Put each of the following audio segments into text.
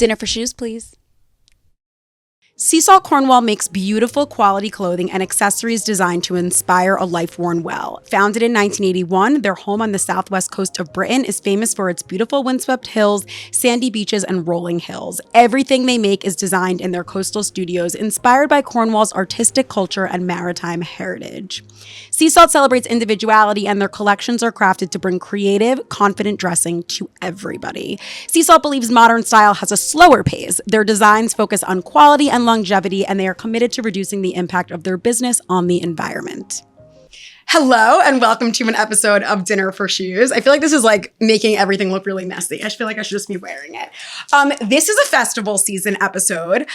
Dinner for shoes, please. Seasalt Cornwall makes beautiful quality clothing and accessories designed to inspire a life worn well. Founded in 1981, their home on the southwest coast of Britain is famous for its beautiful windswept hills, sandy beaches, and rolling hills. Everything they make is designed in their coastal studios, inspired by Cornwall's artistic culture and maritime heritage. Seasalt celebrates individuality, and their collections are crafted to bring creative, confident dressing to everybody. Seasalt believes modern style has a slower pace. Their designs focus on quality and longevity, and they are committed to reducing the impact of their business on the environment. Hello, and welcome to an episode of Dinner for Shoes. I feel like this is like making everything look really messy. I feel like I should just be wearing it. This is a festival season episode.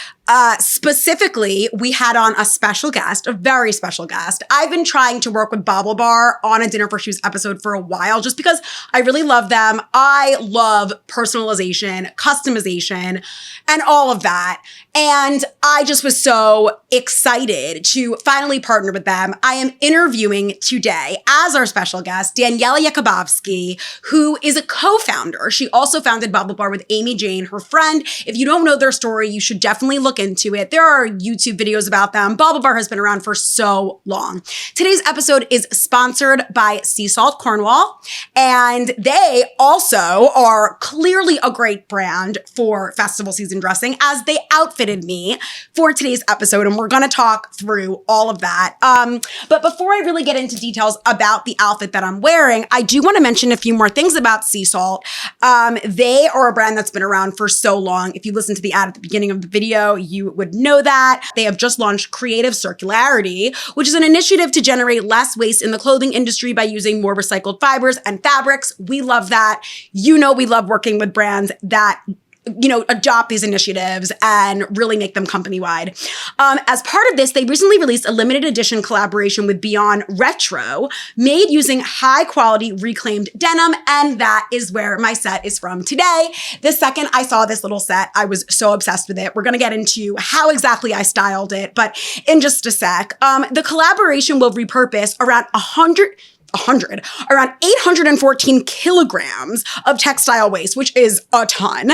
Specifically, we had on a special guest, a very special guest. I've been trying to work with BaubleBar on a Dinner for Shoes episode for a while, just because I really love them. I love personalization, customization, and all of that. And I just was so excited to finally partner with them. I am interviewing today as our special guest, Daniela Yakubowski, who is a co-founder. She also founded BaubleBar with Amy Jane, her friend. If you don't know their story, you should definitely look into it. There are YouTube videos about them. BaubleBar has been around for so long. Today's episode is sponsored by Seasalt Cornwall, and they also are clearly a great brand for festival season dressing, as they outfitted me for today's episode, and we're going to talk through all of that. But before I really get into details about the outfit that I'm wearing, I do want to mention a few more things about Seasalt. They are a brand that's been around for so long. If you listen to the ad at the beginning of the video, you would know that. They have just launched Creative Circularity, which is an initiative to generate less waste in the clothing industry by using more recycled fibers and fabrics. We love that. You know, we love working with brands that adopt these initiatives and really make them company-wide. As part of this, they recently released a limited edition collaboration with Beyond Retro, made using high-quality reclaimed denim, and that is where my set is from today. The second I saw this little set, I was so obsessed with it. We're gonna get into how exactly I styled it, but in just a sec. The collaboration will repurpose around around 814 kilograms of textile waste, which is a ton.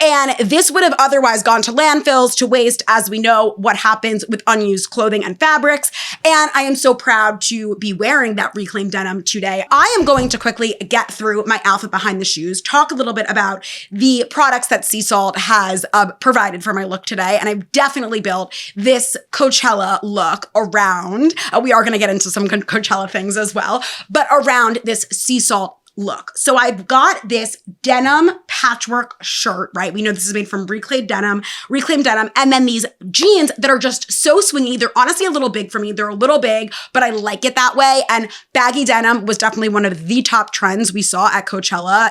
And this would have otherwise gone to landfills, to waste, as we know what happens with unused clothing and fabrics. And I am so proud to be wearing that reclaimed denim today. I am going to quickly get through my outfit behind the shoes, talk a little bit about the products that Seasalt has provided for my look today. And I've definitely built this Coachella look around, we are going to get into some Coachella things as well, but around this Seasalt look. So I've got this denim patchwork shirt, right? We know this is made from reclaimed denim, and then these jeans that are just so swingy. They're honestly a little big for me. They're a little big, but I like it that way. And baggy denim was definitely one of the top trends we saw at Coachella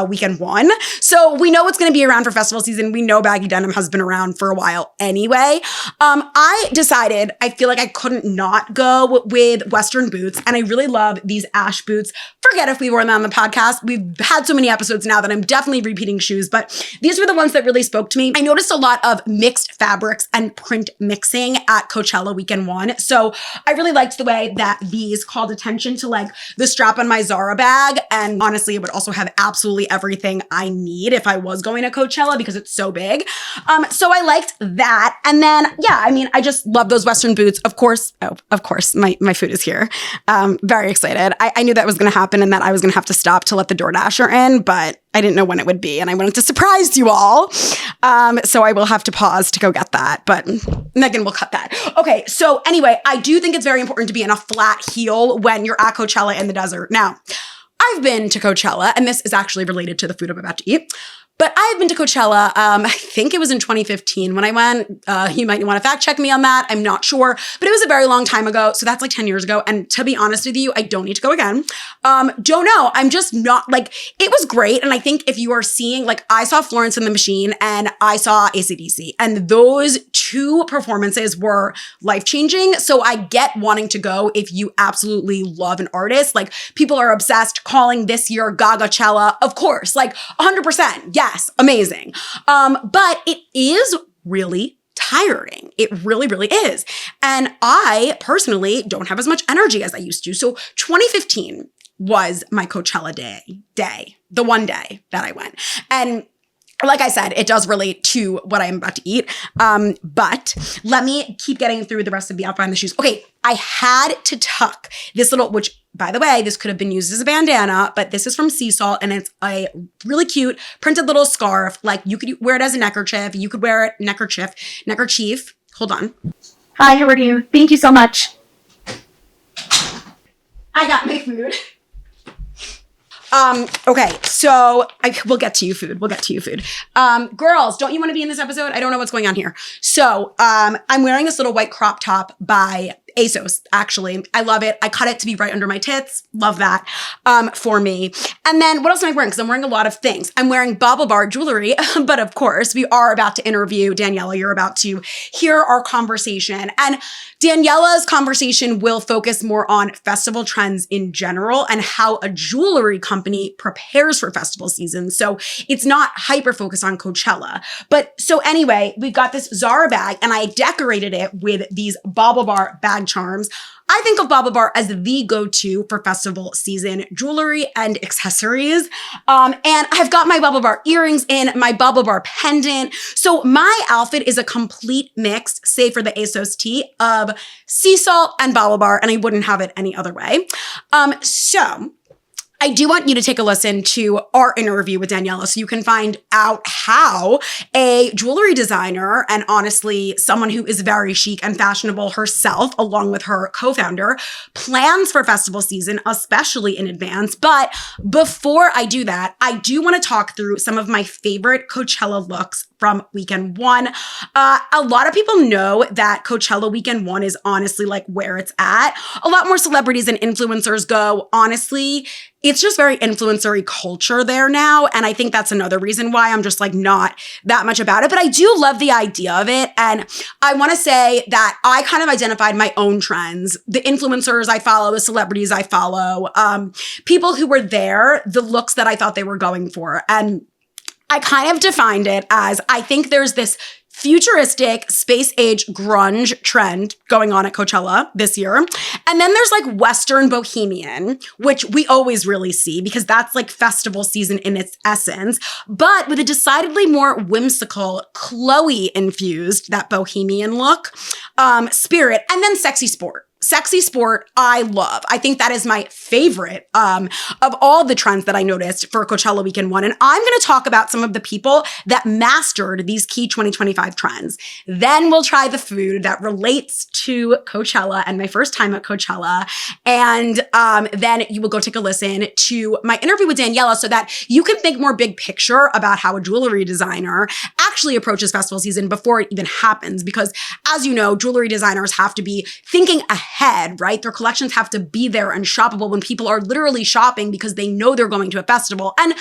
weekend one. So we know it's going to be around for festival season. We know baggy denim has been around for a while anyway. I decided I feel like I couldn't not go with Western boots, and I really love these ash boots. Forget if we wore them on the podcast. We've had so many episodes now that I'm definitely repeating shoes, but these were the ones that really spoke to me. I noticed a lot of mixed fabrics and print mixing at Coachella weekend one. So I really liked the way that these called attention to like the strap on my Zara bag. And honestly, it would also have absolutely everything I need if I was going to Coachella because it's so big. So I liked that. And then, yeah, I mean, I just love those Western boots. Of course, my food is here. Very excited. I knew that was going to happen and that I was going to have to stop to let the DoorDasher in, but I didn't know when it would be, and I wanted to surprise you all. So I will have to pause to go get that, but Megan will cut that. Okay, so anyway, I do think it's very important to be in a flat heel when you're at Coachella in the desert. Now, I've been to Coachella, and this is actually related to the food I'm about to eat. But I've been to Coachella, I think it was in 2015 when I went. You might want to fact check me on that. I'm not sure, but it was a very long time ago. So that's like 10 years ago. And to be honest with you, I don't need to go again. Don't know. I'm just not like, it was great. And I think if you are seeing, like I saw Florence and the Machine and I saw AC/DC, and those two performances were life-changing. So I get wanting to go if you absolutely love an artist. Like people are obsessed calling this year Gagachella. Of course, like 100%. Yes, amazing. But it is really tiring. It really, really is. And I personally don't have as much energy as I used to. So 2015 was my Coachella day, the one day that I went. And like I said, it does relate to what I'm about to eat. But let me keep getting through the rest of the outfit and the shoes. Okay, I had to tuck this little, which by the way, this could have been used as a bandana, but this is from Seasalt and it's a really cute printed little scarf. Like you could wear it as a neckerchief. You could wear it neckerchief. Hold on. Hi, how are you? Thank you so much. I got my food. Okay, so we'll get to you food. Girls, don't you want to be in this episode? I don't know what's going on here. So, I'm wearing this little white crop top by ASOS, actually. I love it. I cut it to be right under my tits. Love that, for me. And then what else am I wearing? Because I'm wearing a lot of things. I'm wearing BaubleBar jewelry, but of course, we are about to interview Daniela. You're about to hear our conversation. And Daniela's conversation will focus more on festival trends in general and how a jewelry company prepares for festival season. So it's not hyper focused on Coachella. But so anyway, we've got this Zara bag and I decorated it with these BaubleBar bag charms. I think of BaubleBar as the go-to for festival season jewelry and accessories. And I've got my BaubleBar earrings in, my BaubleBar pendant. So my outfit is a complete mix, save for the ASOS tee, of Seasalt and BaubleBar, and I wouldn't have it any other way. So I do want you to take a listen to our interview with Daniela so you can find out how a jewelry designer and honestly someone who is very chic and fashionable herself, along with her co-founder, plans for festival season, especially in advance. But before I do that, I do want to talk through some of my favorite Coachella looks from weekend one. A lot of people know that Coachella weekend one is honestly like where it's at. A lot more celebrities and influencers go. Honestly, it's just very influencer-y culture there now. And I think that's another reason why I'm just like not that much about it. But I do love the idea of it. And I want to say that I kind of identified my own trends, the influencers I follow, the celebrities I follow, people who were there, the looks that I thought they were going for. And I kind of defined it as, I think there's this futuristic space age grunge trend going on at Coachella this year. And then there's like Western bohemian, which we always really see because that's like festival season in its essence, but with a decidedly more whimsical, Chloe infused, that bohemian look, spirit, and then sexy sport. Sexy sport, I love. I think that is my favorite of all the trends that I noticed for Coachella weekend one. And I'm going to talk about some of the people that mastered these key 2025 trends. Then we'll try the food that relates to Coachella and my first time at Coachella. And then you will go take a listen to my interview with Daniela so that you can think more big picture about how a jewelry designer actually approaches festival season before it even happens. Because as you know, jewelry designers have to be thinking ahead, right? Their collections have to be there and shoppable when people are literally shopping because they know they're going to a festival. And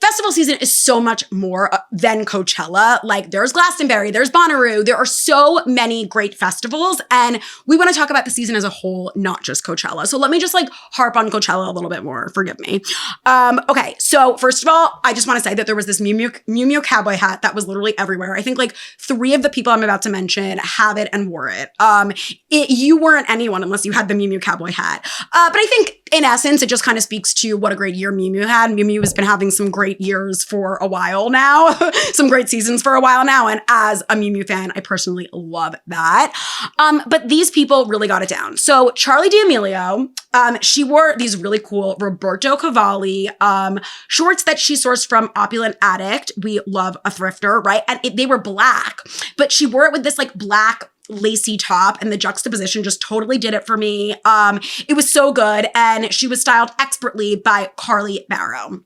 festival season is so much more than Coachella. Like there's Glastonbury, there's Bonnaroo, there are so many great festivals. And we want to talk about the season as a whole, not just Coachella. So let me just like harp on Coachella a little bit more, forgive me. Okay, so first of all, I just want to say that there was this Miu Miu cowboy hat that was literally everywhere. I think like 3 of the people I'm about to mention have it and wore it. You weren't anyone unless you had the Miu Miu cowboy hat. But I think in essence, it just kind of speaks to what a great year Miu Miu had. Miu Miu has been having some great years for a while now, some great seasons for a while now. And as a Miu Miu fan, I personally love that. But these people really got it down. So Charli D'Amelio, she wore these really cool Roberto Cavalli shorts that she sourced from Opulent Addict. We love a thrifter, right? And they were black, but she wore it with this like black lacy top, and the juxtaposition just totally did it for me. It was so good, and she was styled expertly by Carly Barrow.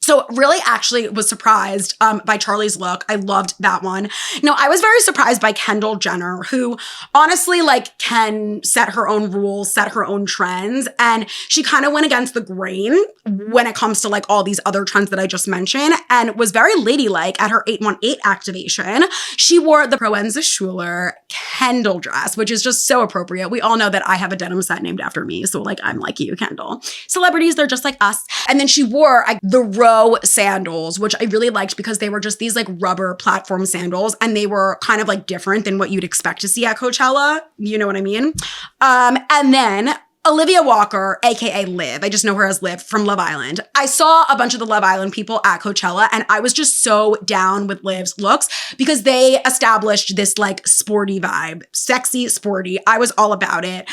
So really actually was surprised by Charli's look. I loved that one. Now, I was very surprised by Kendall Jenner, who honestly like can set her own rules, set her own trends. And she kind of went against the grain when it comes to like all these other trends that I just mentioned and was very ladylike at her 818 activation. She wore the Proenza Schuler Kendall dress, which is just so appropriate. We all know that I have a denim set named after me. So like, I'm like you, Kendall. Celebrities, they're just like us. And then she wore the Row sandals, which I really liked because they were just these like rubber platform sandals and they were kind of like different than what you'd expect to see at Coachella. You know what I mean? And then Olivia Walker, aka Liv, I just know her as Liv from Love Island. I saw a bunch of the Love Island people at Coachella, and I was just so down with Liv's looks because they established this like sporty vibe, sexy, sporty. I was all about it.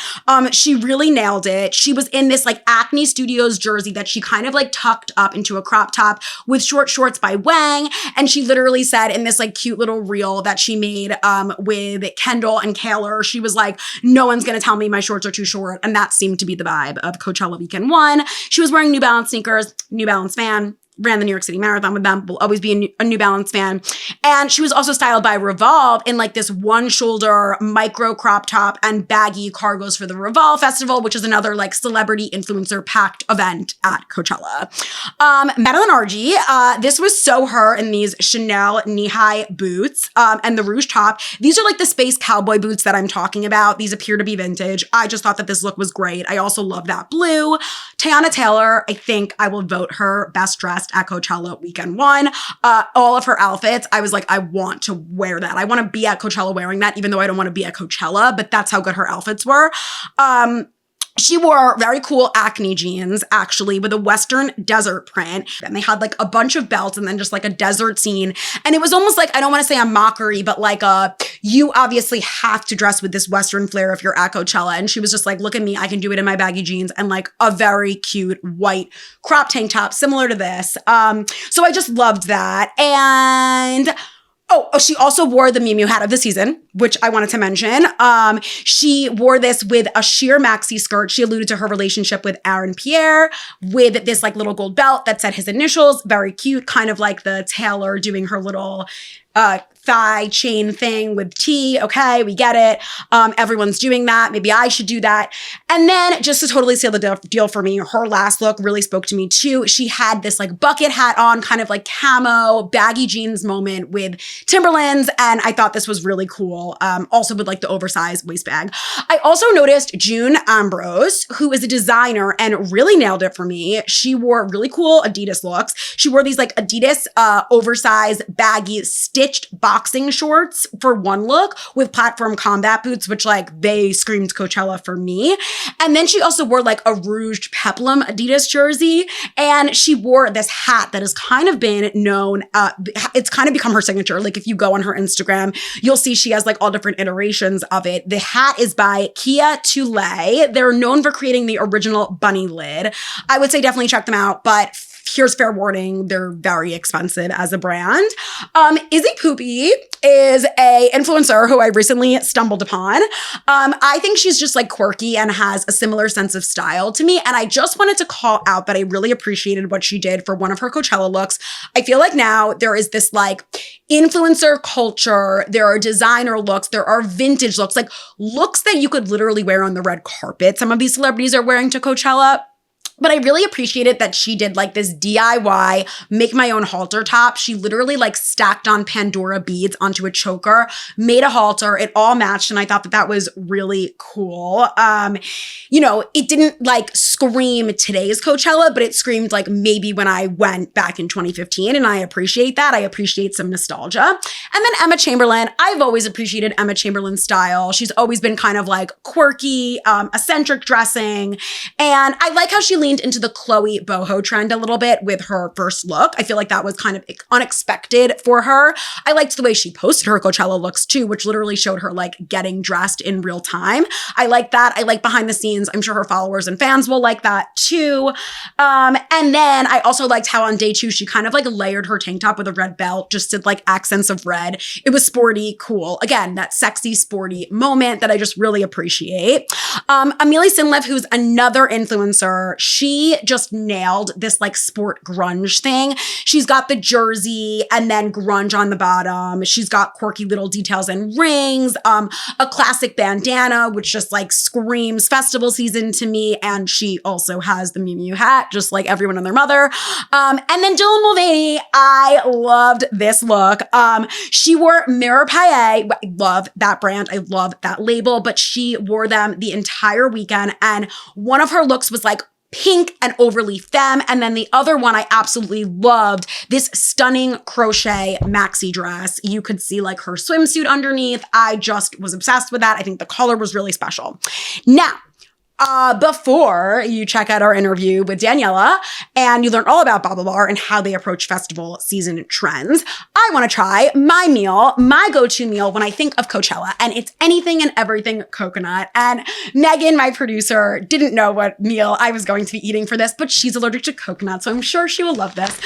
She really nailed it. She was in this like Acne Studios jersey that she kind of like tucked up into a crop top with short shorts by Wang. And she literally said in this like cute little reel that she made with Kendall and Kaylor, she was like, no one's going to tell me my shorts are too short. And that seemed to be the vibe of Coachella Weekend 1. She was wearing New Balance sneakers, New Balance fan. Ran the New York City Marathon with them, will always be a New Balance fan. And she was also styled by Revolve in like this one shoulder micro crop top and baggy cargos for the Revolve Festival, which is another like celebrity influencer packed event at Coachella. Madeline Argy, this was so her in these Chanel knee-high boots and the Rouge top. These are like the space cowboy boots that I'm talking about. These appear to be vintage. I just thought that this look was great. I also love that blue. Teyana Taylor, I think I will vote her best dressed at Coachella Weekend 1. All of her outfits, I was like, I want to wear that. I want to be at Coachella wearing that, even though I don't want to be at Coachella, but that's how good her outfits were. She wore very cool Acne jeans, actually, with a Western desert print. And they had like a bunch of belts and then just like a desert scene. And it was almost like, I don't want to say a mockery, but like you obviously have to dress with this Western flair if you're at Coachella. And she was just like, look at me, I can do it in my baggy jeans and like a very cute white crop tank top, similar to this. So I just loved that. And Oh, she also wore the Miu Miu hat of the season, which I wanted to mention. She wore this with a sheer maxi skirt. She alluded to her relationship with Aaron Pierre with this like little gold belt that said his initials. Very cute, kind of like the Taylor doing her little thigh chain thing with T. Okay, we get it. Everyone's doing that. Maybe I should do that. And then just to totally seal the deal for me, her last look really spoke to me too. She had this like bucket hat on, kind of like camo, baggy jeans moment with Timberlands. And I thought this was really cool. Also with like the oversized waist bag. I also noticed June Ambrose, who is a designer and really nailed it for me. She wore really cool Adidas looks. She wore these like Adidas oversized baggy stitched boxing shorts for one look with platform combat boots, which like they screamed Coachella for me. And then she also wore like a Rouge Peplum Adidas jersey. And she wore this hat that has kind of been known, it's kind of become her signature. Like if you go on her Instagram, you'll see she has like all different iterations of it. The hat is by Kia Tulay. They're known for creating the original bunny lid. I would say definitely check them out, but here's fair warning, they're very expensive as a brand. Izzy Poopy is a influencer who I recently stumbled upon. I think she's just like quirky and has a similar sense of style to me. And I just wanted to call out that I really appreciated what she did for one of her Coachella looks. I feel like now there is this like influencer culture. There are designer looks. There are vintage looks, like looks that you could literally wear on the red carpet. Some of these celebrities are wearing to Coachella. But I really appreciated that she did like this DIY, make my own halter top. She literally like stacked on Pandora beads onto a choker, made a halter. It all matched. And I thought that that was really cool. You know, it didn't like scream today's Coachella, but it screamed like maybe when I went back in 2015. And I appreciate that. I appreciate some nostalgia. And then Emma Chamberlain. I've always appreciated Emma Chamberlain's style. She's always been kind of like quirky, eccentric dressing. And I like how she leaned into the Chloe boho trend a little bit with her first look. I feel like that was kind of unexpected for her. I liked the way she posted her Coachella looks too, which literally showed her like getting dressed in real time. I like that. I like behind the scenes. I'm sure her followers and fans will like that too. And then I also liked how on day 2, she kind of like layered her tank top with a red belt, just did like accents of red. It was sporty, cool. Again, that sexy, sporty moment that I just really appreciate. Amelie Sinlev, who's another influencer, she just nailed this like sport grunge thing. She's got the jersey and then grunge on the bottom. She's got quirky little details and rings, a classic bandana, which just like screams festival season to me. And she also has the Miu Miu hat, just like everyone and their mother. And then Dylan Mulvaney, I loved this look. She wore Mirror Paillet. I love that brand. I love that label, but she wore them the entire weekend. And one of her looks was like pink and overly femme. And then the other one I absolutely loved, this stunning crochet maxi dress. You could see like her swimsuit underneath. I just was obsessed with that. I think the color was really special. Now, before you check out our interview with Daniela and you learn all about BaubleBar and how they approach festival season trends, I want to try my meal, my go-to meal when I think of Coachella, and it's anything and everything coconut. And Megan, my producer, didn't know what meal I was going to be eating for this, but she's allergic to coconut, so I'm sure she will love this.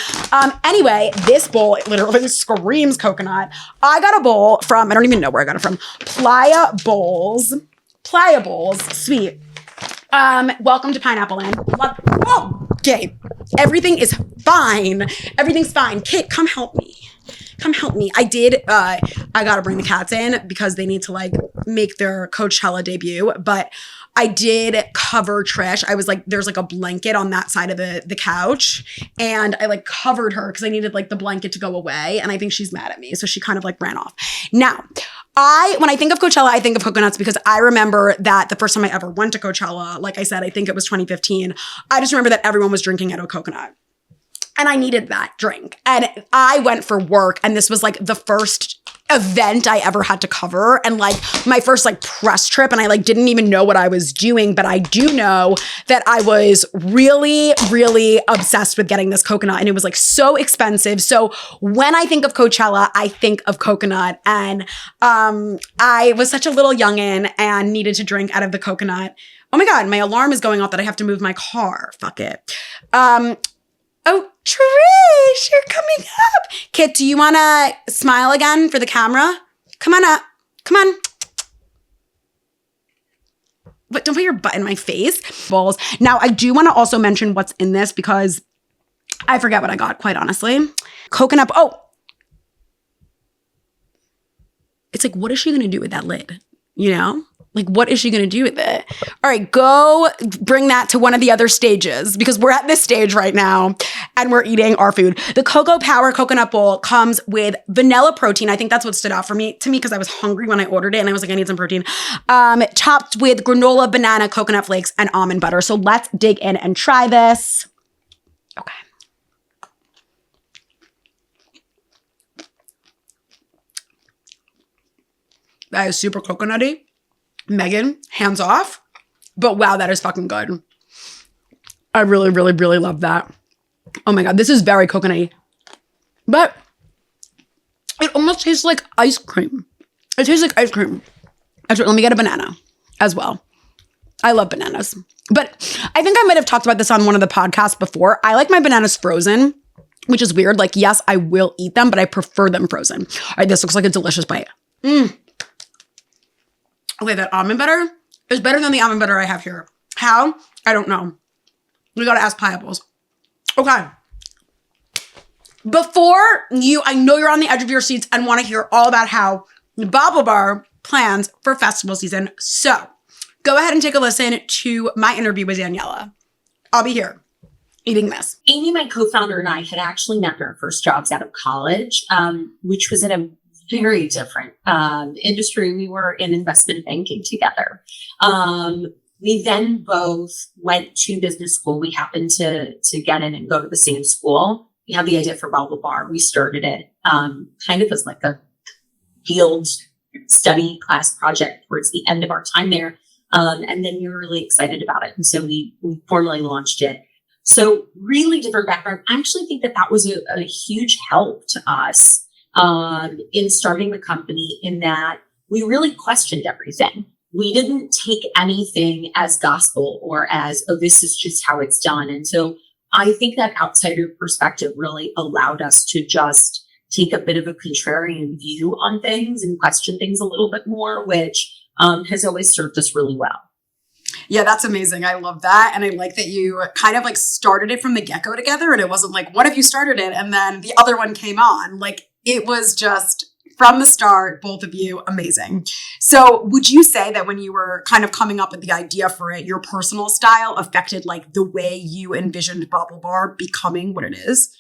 Anyway, this bowl literally screams coconut. I got a bowl from, I don't even know where I got it from, Playa Bowls. Playa Bowls, sweet. Welcome to Pineapple Land. Oh, okay. Everything is fine. Everything's fine. Kit, come help me. Come help me. I gotta bring the cats in because they need to like make their Coachella debut, but I did cover Trish. I was like, there's like a blanket on that side of the couch, and I like covered her because I needed like the blanket to go away, and I think she's mad at me, so she kind of like ran off. Now, when I think of Coachella, I think of coconuts because I remember that the first time I ever went to Coachella, like I said, I think it was 2015. I just remember that everyone was drinking out of coconut. And I needed that drink. And I went for work, and this was like the first event I ever had to cover, and like my first like press trip, and I like didn't even know what I was doing, but I do know that I was really, really obsessed with getting this coconut, and it was like so expensive. So when I think of Coachella, I think of coconut, and I was such a little youngin' and needed to drink out of the coconut. Oh my God, my alarm is going off that I have to move my car. Fuck it. Oh, Trish, you're coming up. Kit, do you want to smile again for the camera? Come on up. Come on. But don't put your butt in my face. Balls. Now, I do want to also mention what's in this because I forget what I got, quite honestly. Coconut. Oh. It's like, what is she going to do with that lid? You know? Like, what is she going to do with it? All right, go bring that to one of the other stages because we're at this stage right now and we're eating our food. The Coco Power Coconut Bowl comes with vanilla protein. I think that's what stood out to me because I was hungry when I ordered it and I was like, I need some protein. Topped with granola, banana, coconut flakes, and almond butter. So let's dig in and try this. Okay. That is super coconutty. Megan, hands off. But wow, that is fucking good. I really, really, really love that. Oh my God, this is very coconutty. But it almost tastes like ice cream. It tastes like ice cream. Actually, let me get a banana as well. I love bananas. But I think I might have talked about this on one of the podcasts before. I like my bananas frozen, which is weird. Like, yes, I will eat them, but I prefer them frozen. All right, this looks like a delicious bite. Okay, that almond butter is better than the almond butter I have here. How? I don't know. We gotta ask Playa Bowls. Okay. I know you're on the edge of your seats and want to hear all about how BaubleBar plans for festival season. So go ahead and take a listen to my interview with Daniela. I'll be here eating this. Amy, my co-founder, and I had actually met in our first jobs out of college, which was in a very different industry. We were in investment banking together. We then both went to business school. We happened to get in and go to the same school. We had the idea for BaubleBar. We started it kind of as like a field study class project towards the end of our time there. And then we were really excited about it. And so we formally launched it. So really different background. I actually think that was a huge help to us in starting the company, in that we really questioned everything. We didn't take anything as gospel or as, oh, this is just how it's done. And so I think that outsider perspective really allowed us to just take a bit of a contrarian view on things and question things a little bit more, which has always served us really well. Yeah, that's amazing. I love that. And I like that you kind of like started it from the get-go together, and it wasn't like, what if you started it and then the other one came on? Like, it was just from the start, both of you, amazing. So would you say that when you were kind of coming up with the idea for it, your personal style affected like the way you envisioned BaubleBar becoming what it is?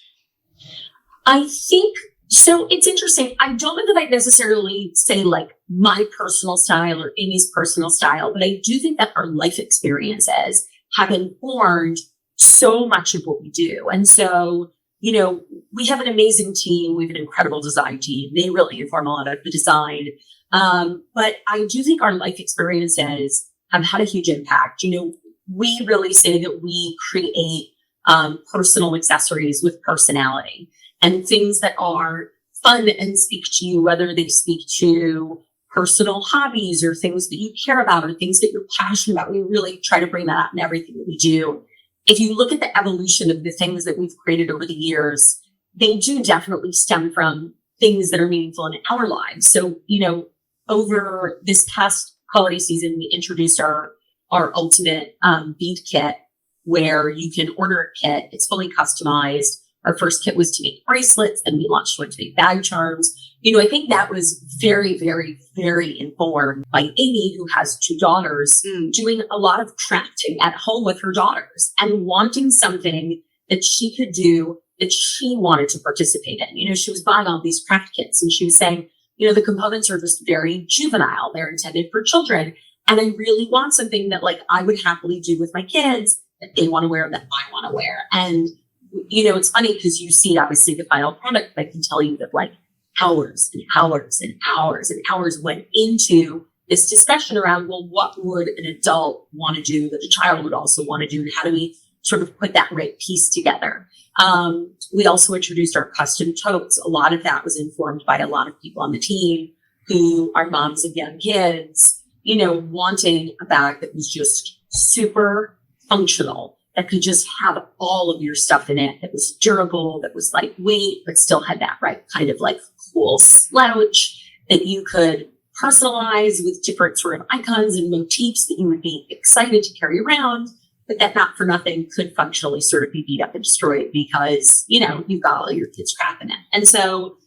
I think so. It's interesting. I don't know that I necessarily say like my personal style or Amy's personal style, but I do think that our life experiences have informed so much of what we do. And so, you know, we have an amazing team. We have an incredible design team. They really inform a lot of the design. But I do think our life experiences have had a huge impact. We really say that we create personal accessories with personality and things that are fun and speak to you, whether they speak to personal hobbies or things that you care about or things that you're passionate about. We really try to bring that out in everything that we do. If you look at the evolution of the things that we've created over the years, they do definitely stem from things that are meaningful in our lives. So, over this past holiday season, we introduced our ultimate bead kit, where you can order a kit. It's fully customized. Our first kit was to make bracelets, and we launched one to make bag charms. I think that was very, very, very informed by Amy, who has 2 daughters, doing a lot of crafting at home with her daughters and wanting something that she could do that she wanted to participate in. She was buying all these craft kits, and she was saying, the components are just very juvenile. They're intended for children. And I really want something that I would happily do with my kids, that they want to wear, that I want to wear. And it's funny because you see obviously the final product, but I can tell you that hours and hours and hours and hours went into this discussion around, well, what would an adult want to do that a child would also want to do? And how do we sort of put that right piece together? We also introduced our custom totes. A lot of that was informed by a lot of people on the team who are moms of young kids, wanting a bag that was just super functional, that could just have all of your stuff in it, that was durable, that was lightweight, but still had that right kind of cool slouch that you could personalize with different sort of icons and motifs that you would be excited to carry around, but that not for nothing could functionally sort of be beat up and destroyed because, you've got all your kids' crap in it. And so,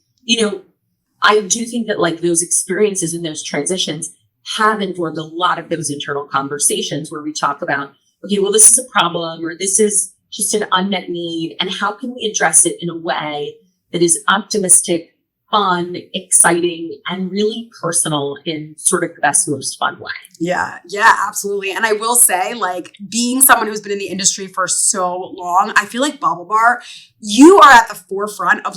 I do think that those experiences and those transitions have informed a lot of those internal conversations where we talk about, okay, well, this is a problem, or this is just an unmet need, and how can we address it in a way that is optimistic, fun, exciting, and really personal in sort of the best, most fun way. Yeah, absolutely. And I will say, being someone who's been in the industry for so long, I feel like BaubleBar, you are at the forefront of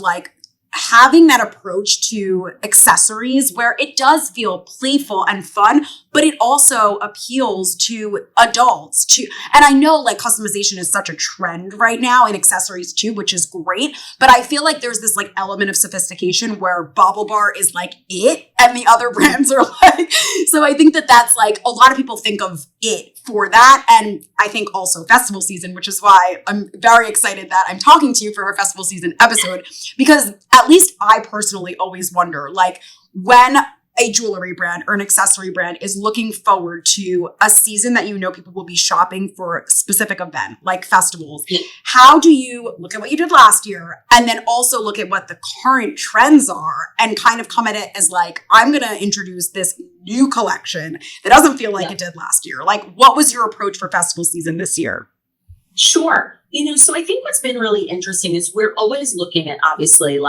having that approach to accessories where it does feel playful and fun, but it also appeals to adults too. And I know customization is such a trend right now in accessories too, which is great. But I feel like there's this element of sophistication where BaubleBar is it and the other brands are so I think that's a lot of people think of it for that. And I think also festival season, which is why I'm very excited that I'm talking to you for our festival season episode, because at least I personally always wonder, when a jewelry brand or an accessory brand is looking forward to a season that people will be shopping for a specific event, like festivals, how do you look at what you did last year and then also look at what the current trends are and kind of come at it as I'm going to introduce this new collection that doesn't feel like it did last year? What was your approach for festival season this year? Sure. So I think what's been really interesting is we're always looking at obviously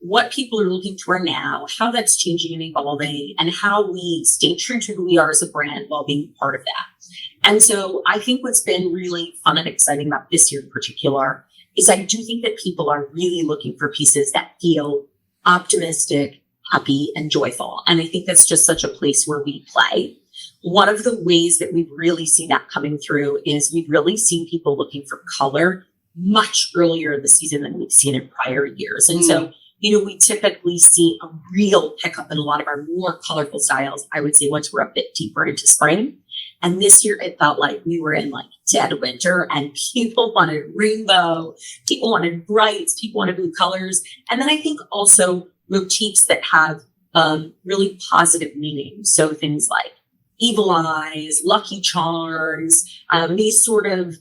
what people are looking for now, how that's changing and evolving, and how we stay true to who we are as a brand while being part of that. And so I think what's been really fun and exciting about this year in particular is I do think that people are really looking for pieces that feel optimistic, happy, and joyful. And I think that's just such a place where we play. One of the ways that we've really seen that coming through is we've really seen people looking for color much earlier in the season than we've seen in prior years. And so we typically see a real pickup in a lot of our more colorful styles, I would say, once we're a bit deeper into spring. And this year, it felt like we were in dead winter and people wanted rainbow, people wanted brights, people wanted blue colors. And then I think also motifs that have really positive meaning. So things like evil eyes, lucky charms, these sort of,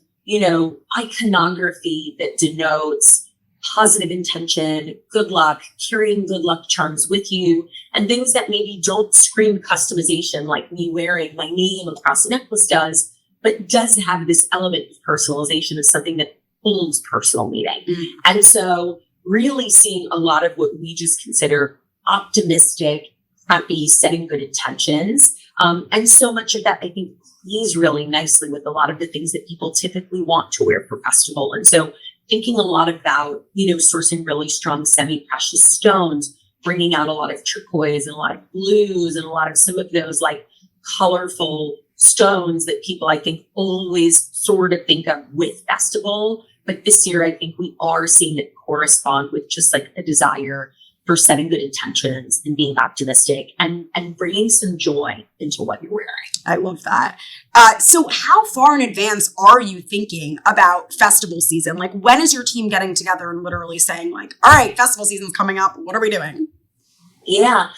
iconography that denotes positive intention, good luck, carrying good luck charms with you, and things that maybe don't scream customization like me wearing my name across a necklace does, but does have this element of personalization as something that holds personal meaning. And so really seeing a lot of what we just consider optimistic, happy, setting good intentions. And so much of that, I think, plays really nicely with a lot of the things that people typically want to wear for festival. And so thinking a lot about, sourcing really strong semi-precious stones, bringing out a lot of turquoise and a lot of blues and a lot of some of those colorful stones that people, I think, always sort of think of with festival. But this year, I think we are seeing it correspond with just like a desire for setting good intentions and being optimistic and bringing some joy into what you're wearing. I love that. So how far in advance are you thinking about festival season? Like, when is your team getting together and literally saying like, all right, festival season's coming up. What are we doing? Yeah.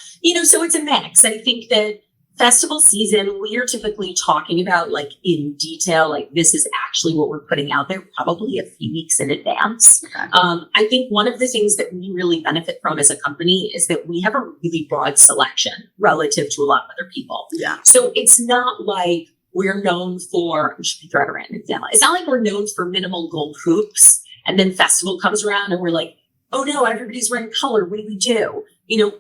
So it's a mix. I think that festival season, we are typically talking about like in detail, like this is actually what we're putting out there probably a few weeks in advance. Okay. I think one of the things that we really benefit from as a company is that we have a really broad selection relative to a lot of other people. Yeah. So it's not like we're known for, I should be throwing around an example. It's not like we're known for minimal gold hoops and then festival comes around and we're like, oh no, everybody's wearing color. What do we do?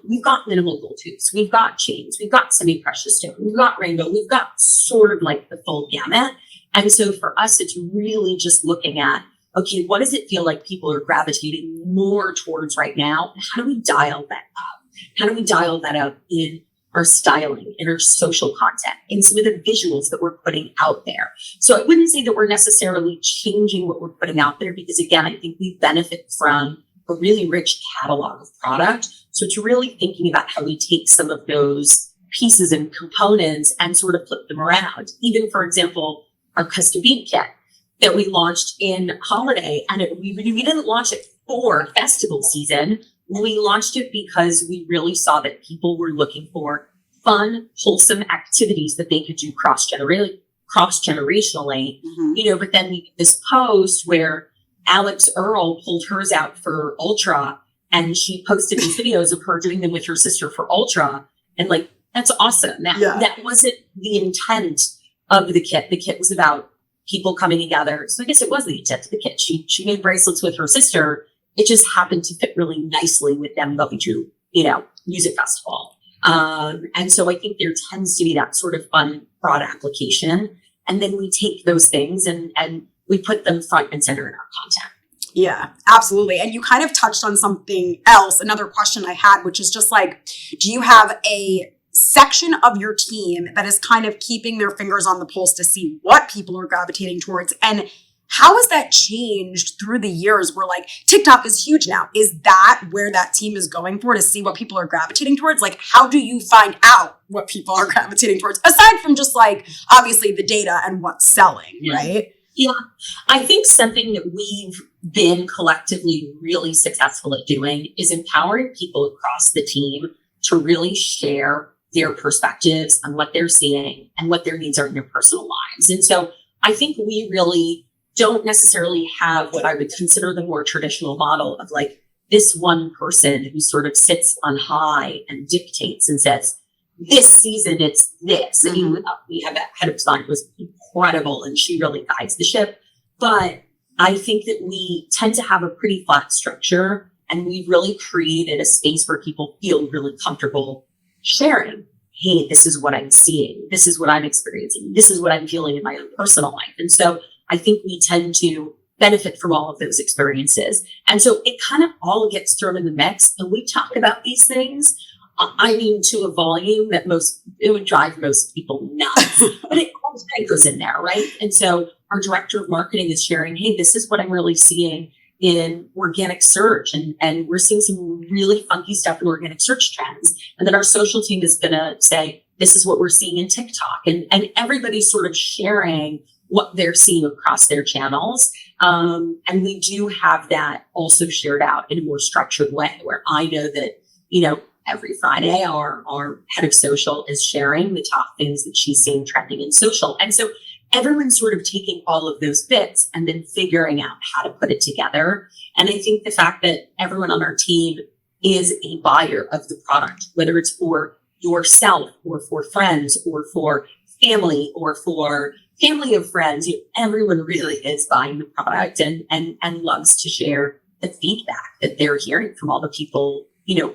We've got minimal gold tooths, we've got chains, we've got semi-precious stone, we've got rainbow, we've got sort of like the full gamut. And so for us, it's really just looking at, okay, what does it feel like people are gravitating more towards right now? And how do we dial that up? How do we dial that up in our styling, in our social content, in some of the visuals that we're putting out there? So I wouldn't say that we're necessarily changing what we're putting out there because again, I think we benefit from a really rich catalog of product. So it's really thinking about how we take some of those pieces and components and sort of flip them around. Even, for example, our custom bead kit that we launched in holiday, and we didn't launch it for festival season. We launched it because we really saw that people were looking for fun, wholesome activities that they could do cross-generationally. But then we did this post where Alex Earl pulled hers out for Ultra and she posted these videos of her doing them with her sister for Ultra. And like, that's awesome. That wasn't the intent of the kit. The kit was about people coming together. So I guess it was the intent of the kit. She made bracelets with her sister. It just happened to fit really nicely with them going to, music festival. And so I think there tends to be that sort of fun broad application. And then we take those things and we put them front and center in our content. Yeah, absolutely. And you kind of touched on something else, another question I had, which is just like, do you have a section of your team that is kind of keeping their fingers on the pulse to see what people are gravitating towards? And how has that changed through the years where like TikTok is huge now? Is that where that team is going for, to see what people are gravitating towards? Like, how do you find out what people are gravitating towards, aside from just like, obviously the data and what's selling, right? Yeah, I think something that we've been collectively really successful at doing is empowering people across the team to really share their perspectives on what they're seeing and what their needs are in their personal lives. And so I think we really don't necessarily have what I would consider the more traditional model of like this one person who sort of sits on high and dictates and says, this season it's this. Mm-hmm. And we have that head of design who was incredible and she really guides the ship. But I think that we tend to have a pretty flat structure and we've really created a space where people feel really comfortable sharing. Hey, this is what I'm seeing. This is what I'm experiencing. This is what I'm feeling in my own personal life. And so I think we tend to benefit from all of those experiences. And so it kind of all gets thrown in the mix and we talk about these things. I mean, to a volume that it would drive most people nuts, but it all goes in there, right? And so our director of marketing is sharing, hey, this is what I'm really seeing in organic search. And we're seeing some really funky stuff in organic search trends. And then our social team is going to say, this is what we're seeing in TikTok. And everybody's sort of sharing what they're seeing across their channels. And we do have that also shared out in a more structured way where I know that, every Friday, our head of social is sharing the top things that she's seeing trending in social. And so everyone's sort of taking all of those bits and then figuring out how to put it together. And I think the fact that everyone on our team is a buyer of the product, whether it's for yourself or for friends or for family or for family of friends, everyone really is buying the product and loves to share the feedback that they're hearing from all the people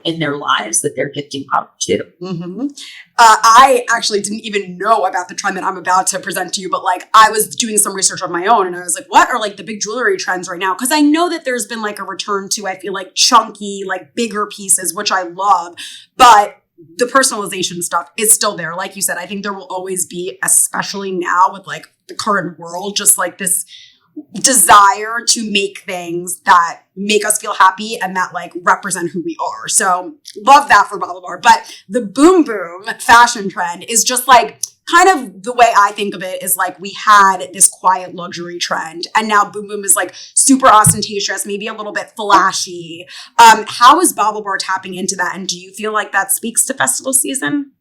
in their lives that they're gifting product to. Mm-hmm. I actually didn't even know about the trend that I'm about to present to you, but like I was doing some research on my own and I was like, what are like the big jewelry trends right now? Because I know that there's been like a return to, I feel like chunky, like bigger pieces, which I love, but the personalization stuff is still there. Like you said, I think there will always be, especially now with like the current world, just like this desire to make things that make us feel happy and that like represent who we are. So love that for BaubleBar. But the boom boom fashion trend is just like kind of the way I think of it is like we had this quiet luxury trend and now boom boom is like super ostentatious, maybe a little bit flashy. How is BaubleBar tapping into that? And do you feel like that speaks to festival season?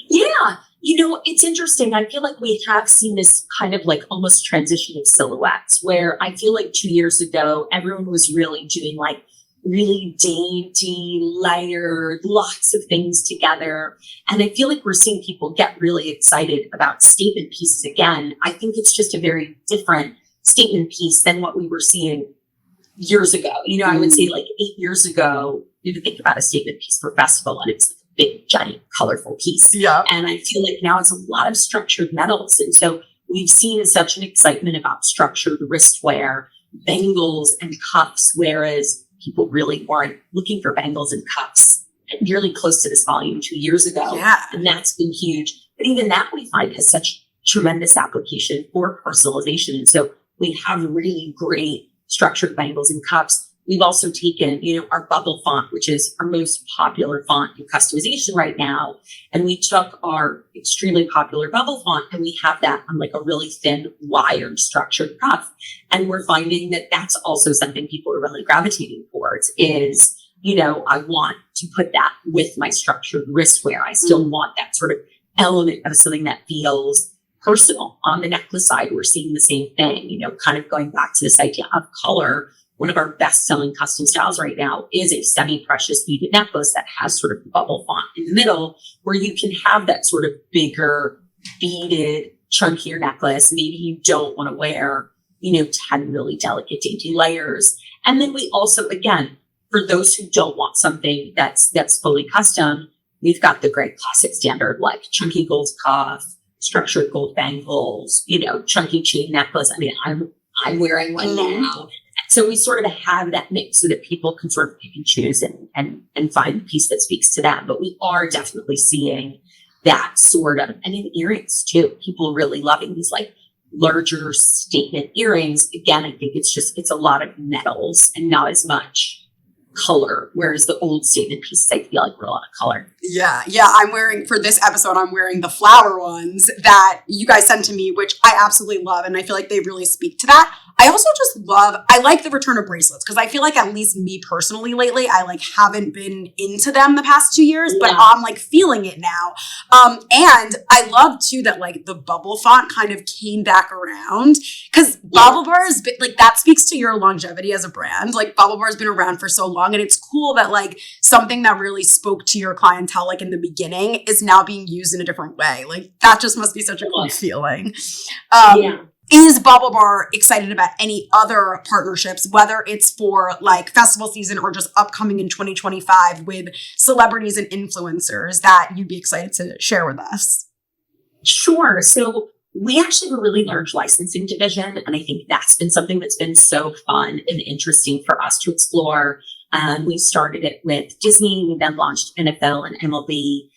Yeah. It's interesting. I feel like we have seen this kind of like almost transition of silhouettes where I feel like 2 years ago, everyone was really doing like really dainty, layered, lots of things together. And I feel like we're seeing people get really excited about statement pieces again. I think it's just a very different statement piece than what we were seeing years ago. I would say like 8 years ago, you think about a statement piece for festival and it's big, giant, colorful piece. Yeah. And I feel like now it's a lot of structured metals. And so we've seen such an excitement about structured wristwear, bangles and cuffs, whereas people really weren't looking for bangles and cuffs nearly close to this volume 2 years ago. Yeah. And that's been huge. But even that we find has such tremendous application for personalization. And so we have really great structured bangles and cuffs. We've also taken, our bubble font, which is our most popular font in customization right now. And we took our extremely popular bubble font and we have that on like a really thin, wired, structured cuff. And we're finding that that's also something people are really gravitating towards is, I want to put that with my structured wristwear. I still want that sort of element of something that feels personal. On the necklace side, we're seeing the same thing, kind of going back to this idea of color. One of our best-selling custom styles right now is a semi-precious beaded necklace that has sort of the bubble font in the middle, where you can have that sort of bigger, beaded, chunkier necklace. Maybe you don't want to wear, 10 really delicate, dainty layers. And then we also, again, for those who don't want something that's fully custom, we've got the great classic standard, like chunky gold cuff, structured gold bangles, chunky chain necklace. I mean, I'm wearing one now. So we sort of have that mix so that people can sort of pick and choose and find the piece that speaks to them. But we are definitely seeing that sort of, and in earrings too, people really loving these like larger statement earrings. Again, I think it's a lot of metals and not as much color, whereas the old statement pieces, I feel like were a lot of color. Yeah. I'm wearing, for this episode, I'm wearing the flower ones that you guys sent to me, which I absolutely love. And I feel like they really speak to that. I also just I like the return of bracelets because I feel like at least me personally lately, I like haven't been into them the past 2 years, but I'm like feeling it now. And I love too that like the bubble font kind of came back around because BaubleBar's like that speaks to your longevity as a brand. Like BaubleBar's been around for so long and it's cool that like something that really spoke to your clientele like in the beginning is now being used in a different way. Like that just must be such a cool feeling. Is BaubleBar excited about any other partnerships, whether it's for like festival season or just upcoming in 2025 with celebrities and influencers that you'd be excited to share with us? Sure. So we actually have a really large licensing division. And I think that's been something that's been so fun and interesting for us to explore. We started it with Disney. We then launched NFL and MLB.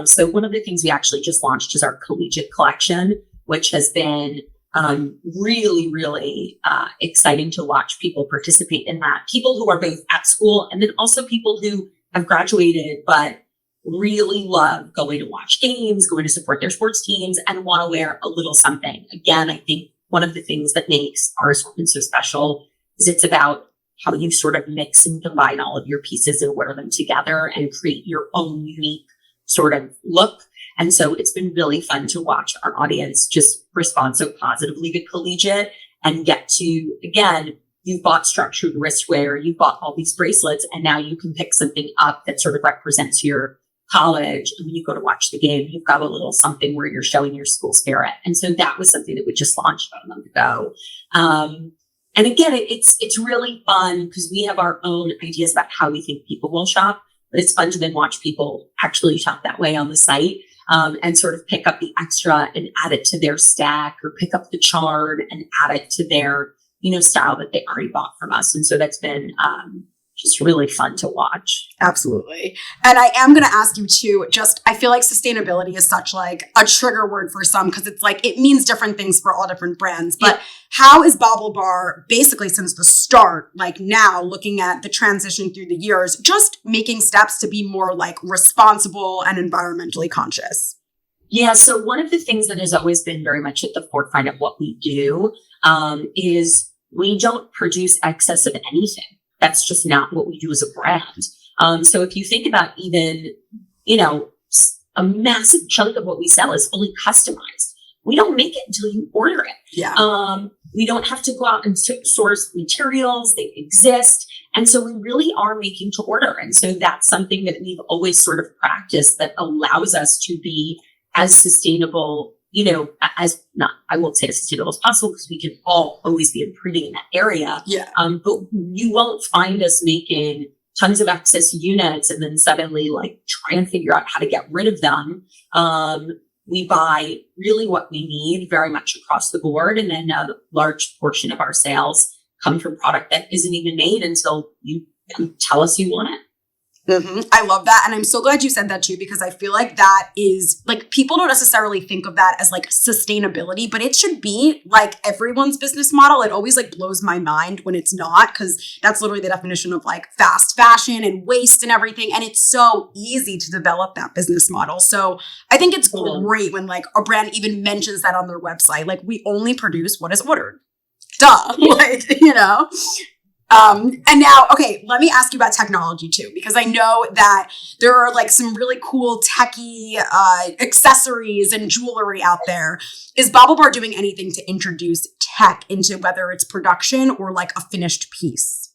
So one of the things we actually just launched is our collegiate collection, which has been really, really exciting to watch people participate in that. People who are both at school and then also people who have graduated, but really love going to watch games, going to support their sports teams and want to wear a little something. Again, I think one of the things that makes our assortment so special is it's about how you sort of mix and combine all of your pieces and wear them together and create your own unique sort of look. And so it's been really fun to watch our audience just respond so positively to collegiate and get to, again, you've bought structured wristwear, you've bought all these bracelets, and now you can pick something up that sort of represents your college. And when you go to watch the game, you've got a little something where you're showing your school spirit. And so that was something that we just launched about a month ago. And again, it's really fun because we have our own ideas about how we think people will shop, but it's fun to then watch people actually shop that way on the site. And sort of pick up the extra and add it to their stack or pick up the charm and add it to their, style that they already bought from us. And so that's been just really fun to watch. Absolutely. And I am going to ask you too, I feel like sustainability is such like a trigger word for some because it's like, it means different things for all different brands. But how is BaubleBar basically since the start, like now looking at the transition through the years, just making steps to be more like responsible and environmentally conscious? Yeah. So one of the things that has always been very much at the forefront of what we do is we don't produce excess of anything. That's just not what we do as a brand. So if you think about even, a massive chunk of what we sell is fully customized. We don't make it until you order it. Yeah. We don't have to go out and source materials. They exist. And so we really are making to order. And so that's something that we've always sort of practiced that allows us to be as sustainable, I won't say as sustainable as possible because we can all always be improving in that area. Yeah. But you won't find us making tons of excess units and then suddenly like try and figure out how to get rid of them. We buy really what we need very much across the board. And then a large portion of our sales come from product that isn't even made until you tell us you want it. Mm-hmm. I love that. And I'm so glad you said that too, because I feel like that is like, people don't necessarily think of that as like sustainability, but it should be like everyone's business model. It always like blows my mind when it's not, because that's literally the definition of like fast fashion and waste and everything. And it's so easy to develop that business model. So I think it's great when like a brand even mentions that on their website, like we only produce what is ordered. Duh. And now, okay, let me ask you about technology too, because I know that there are like some really cool techie accessories and jewelry out there. Is BaubleBar doing anything to introduce tech into whether it's production or like a finished piece?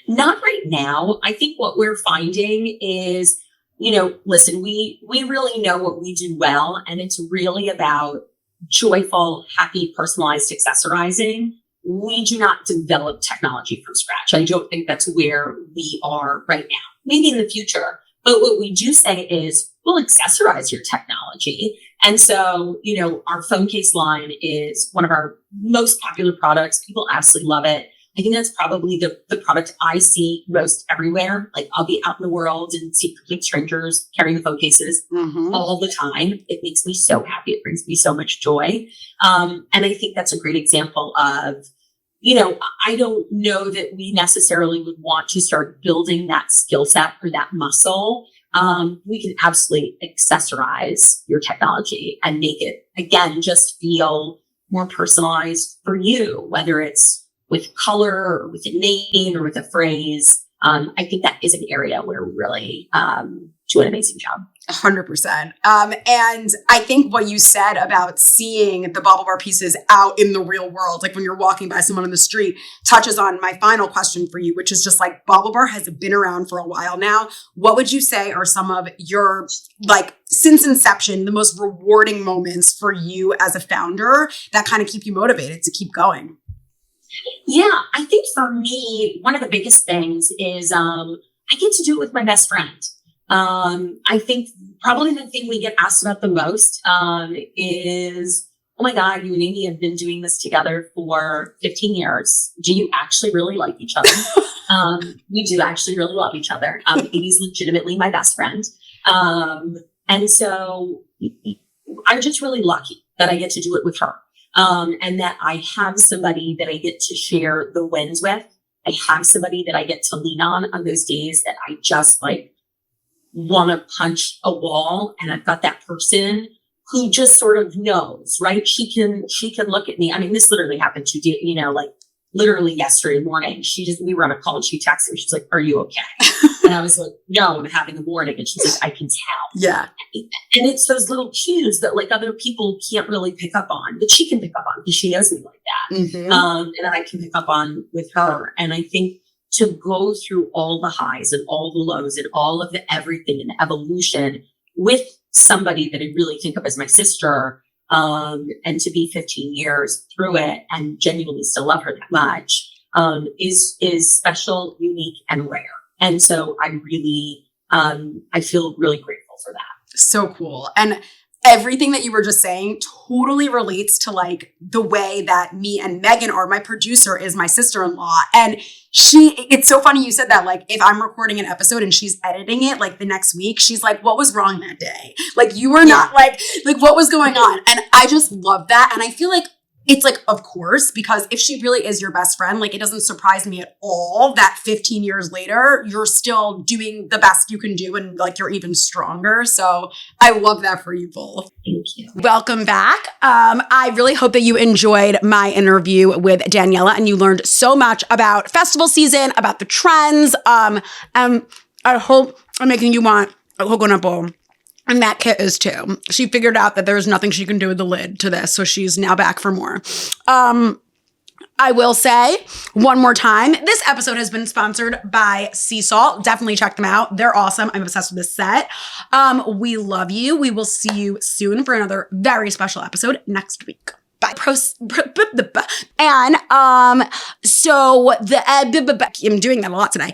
Not right now. I think what we're finding is, listen, we really know what we do well, and it's really about joyful, happy, personalized accessorizing. We do not develop technology from scratch. I don't think that's where we are right now. Maybe in the future. But what we do say is we'll accessorize your technology. And so, our phone case line is one of our most popular products. People absolutely love it. I think that's probably the product I see most everywhere. Like I'll be out in the world and see complete strangers carrying phone cases all the time. It makes me so happy. It brings me so much joy. And I think that's a great example of, I don't know that we necessarily would want to start building that skill set or that muscle. We can absolutely accessorize your technology and make it, again, just feel more personalized for you, whether it's with color or with a name or with a phrase. I think that is an area where we really do an amazing job. 100%. And I think what you said about seeing the BaubleBar pieces out in the real world, like when you're walking by someone on the street, touches on my final question for you, which is just like BaubleBar has been around for a while now. What would you say are some of your, like, since inception, the most rewarding moments for you as a founder that kind of keep you motivated to keep going? Yeah, I think for me, one of the biggest things is I get to do it with my best friend. I think probably the thing we get asked about the most is, oh my God, you and Amy have been doing this together for 15 years. Do you actually really like each other? We do actually really love each other. Amy's legitimately my best friend. And so I'm just really lucky that I get to do it with her. And that I have somebody that I get to share the wins with. I have somebody that I get to lean on those days that I just like want to punch a wall. And I've got that person who just sort of knows, right? She can look at me. I mean, this literally happened like literally yesterday morning. We were on a call and she texted me. She's like, "Are you okay?" And I was like, "No, I'm having a morning." And she's like, "I can tell." Yeah. And it's those little cues that like other people can't really pick up on, but she can pick up on because she knows me like that. And I can pick up on with her. And I think to go through all the highs and all the lows and all of the everything and the evolution with somebody that I really think of as my sister, and to be 15 years through it and genuinely still love her that much, is special, unique, and rare. And so I really, I feel really grateful for that. So cool. And everything that you were just saying totally relates to like the way that me and Megan, or my producer, is my sister-in-law. And it's so funny you said that. Like, if I'm recording an episode and she's editing it like the next week, she's like, what was wrong that day? Like, you were not like what was going on? And I just love that. And I feel like it's like, of course, because if she really is your best friend, like, it doesn't surprise me at all that 15 years later, you're still doing the best you can do and like you're even stronger. So I love that for you both. Thank you. Welcome back. I really hope that you enjoyed my interview with Daniela and you learned so much about festival season, about the trends. And I hope I'm making you want a coconut bowl. And that Kit is too. She figured out that there's nothing she can do with the lid to this, so she's now back for more. I will say one more time, this episode has been sponsored by Seasalt. Definitely check them out. They're awesome. I'm obsessed with this set. We love you. We will see you soon for another very special episode next week. Bye. And so I'm doing that a lot today.